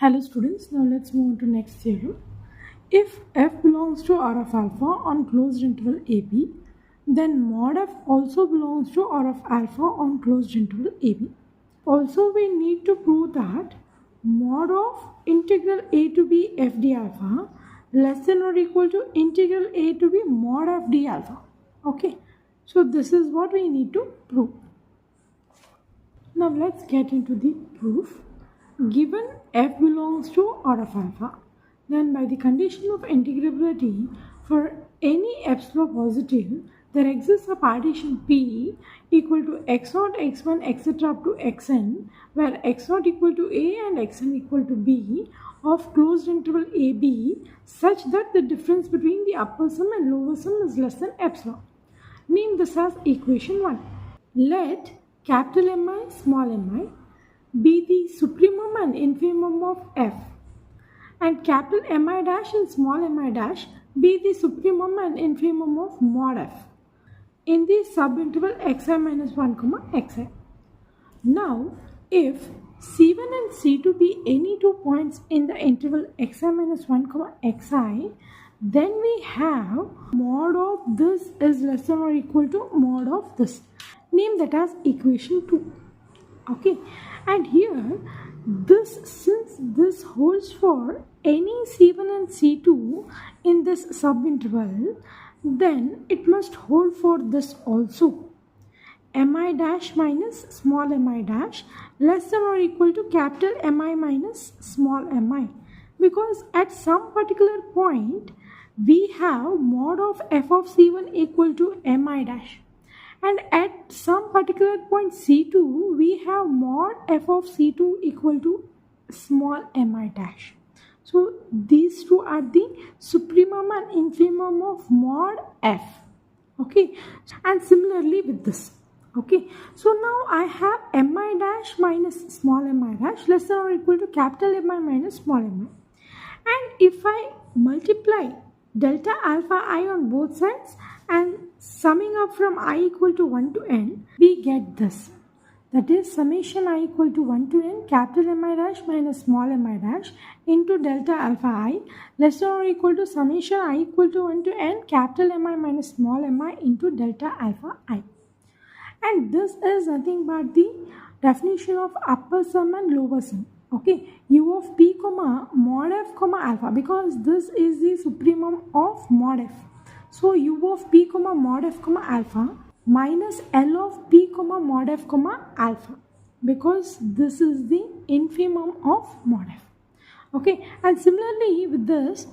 Hello students, now let's move on to next theorem. If f belongs to R of alpha on closed interval AB, then mod f also belongs to R of alpha on closed interval AB. Also, we need to prove that mod of integral a to b f d alpha less than or equal to integral a to b mod f d alpha. Okay, so this is what we need to prove. Now let's get into the proof. Given f belongs to R of alpha, then by the condition of integrability for any epsilon positive, there exists a partition P equal to x0, x1, etc. up to xn, where x0 equal to a and xn equal to b of closed interval AB, such that the difference between the upper sum and lower sum is less than epsilon. Name this as equation 1. Let capital Mi, small mi be the supremum and infimum of f, and capital Mi dash and small mi dash be the supremum and infimum of mod f in the subinterval xi minus 1, xi. Now, if C1 and C2 be any two points in the interval xi minus 1, xi, then we have mod of this is less than or equal to mod of this. Name that as equation 2. Okay, and here since this holds for any C1 and C2 in this subinterval, then it must hold for this also. Mi dash minus small mi dash less than or equal to capital Mi minus small mi, because at some particular point we have mod of f of C1 equal to Mi dash, and at some particular point C2 we have mod f of C2 equal to small mi dash. So these two are the supremum and infimum of mod f. Okay, and similarly with this. Okay, so now I have mi dash minus small mi dash less than or equal to capital Mi minus small mi, and if I multiply delta alpha I on both sides and summing up from I equal to 1 to n, we get this. That is summation I equal to 1 to n capital Mi dash minus small mi dash into delta alpha I less than or equal to summation I equal to 1 to n capital Mi minus small mi into delta alpha I. And this is nothing but the definition of upper sum and lower sum. Okay, u of p comma mod f comma alpha, because this is the supremum of mod f. So u of p comma mod f comma alpha minus L of p comma mod f comma alpha, because this is the infimum of mod f. Okay, and similarly with this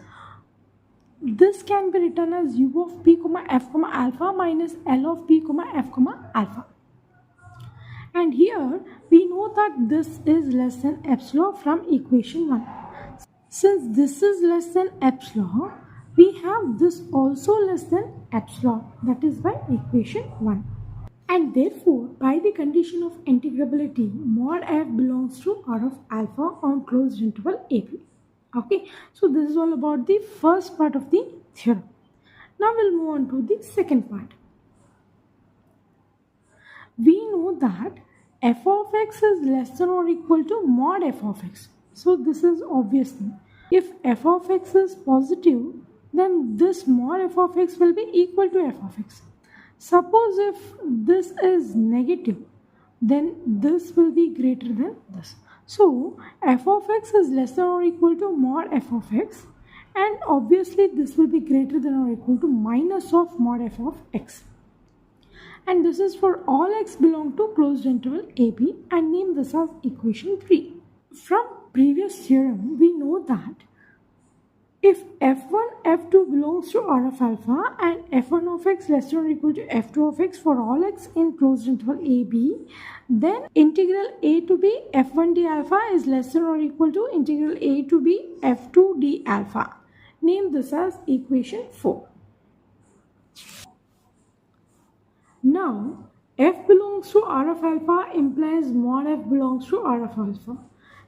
can be written as u of p comma f comma alpha minus L of p comma f comma alpha. And here we know that this is less than epsilon from equation 1. Since this is less than epsilon, we have this also less than epsilon, that is by equation 1. And therefore, by the condition of integrability, mod f belongs to R of alpha on closed interval AB. Okay, so this is all about the first part of the theorem. Now we'll move on to the second part. We know that f of x is less than or equal to mod f of x. So this is obvious thing. If f of x is positive, then this mod f of x will be equal to f of x. Suppose if this is negative, then this will be greater than this. So f of x is less than or equal to mod f of x, and obviously this will be greater than or equal to minus of mod f of x. And this is for all x belong to closed interval AB, and name this as equation 3. From previous theorem, we know that if f1, f2 belongs to R of alpha and f1 of x less than or equal to f2 of x for all x in closed interval AB, then integral a to b f1 d alpha is less than or equal to integral a to b f2 d alpha. Name this as equation 4. Now, f belongs to R of alpha implies mod f belongs to R of alpha,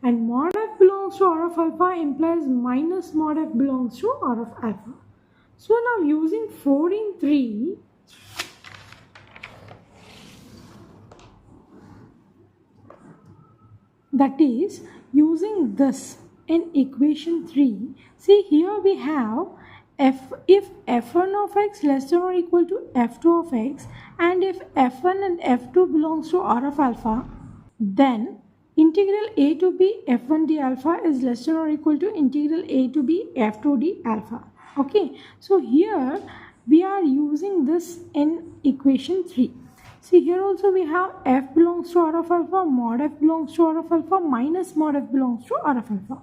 and mod f belongs to R of alpha implies minus mod f belongs to R of alpha. So now using 4 in 3, that is using this in equation 3, see here we have if f1 of x less than or equal to f2 of x, and if f1 and f2 belongs to R of alpha, then integral a to b f1 d alpha is less than or equal to integral a to b f2 d alpha. Okay, so here we are using this in equation 3. See here also we have f belongs to R of alpha, mod f belongs to R of alpha, minus mod f belongs to R of alpha.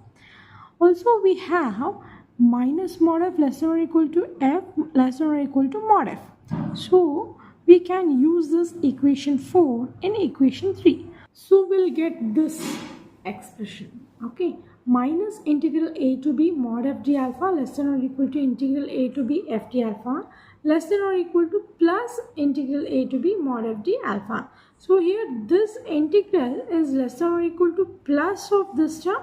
Also we have minus mod f less than or equal to f less than or equal to mod f. So we can use this equation 4 in equation 3. So we'll get this expression. Okay, minus integral a to b mod f d alpha less than or equal to integral a to b f d alpha less than or equal to plus integral a to b mod f d alpha. So here this integral is less than or equal to plus of this term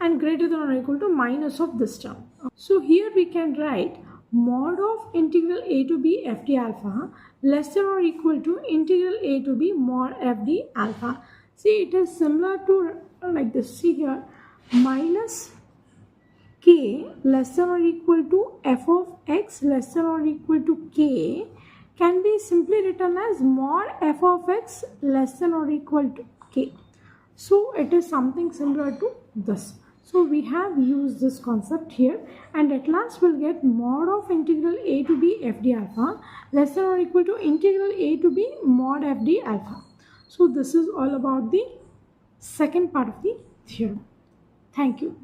and greater than or equal to minus of this term. So here we can write mod of integral a to b f d alpha less than or equal to integral a to b mod f d alpha. See, it is similar to like this. See here, minus k less than or equal to f of x less than or equal to k can be simply written as mod f of x less than or equal to k. So it is something similar to this. So we have used this concept here, and at last we'll get mod of integral a to b f d alpha less than or equal to integral a to b mod f d alpha. So this is all about the second part of the theorem. Thank you.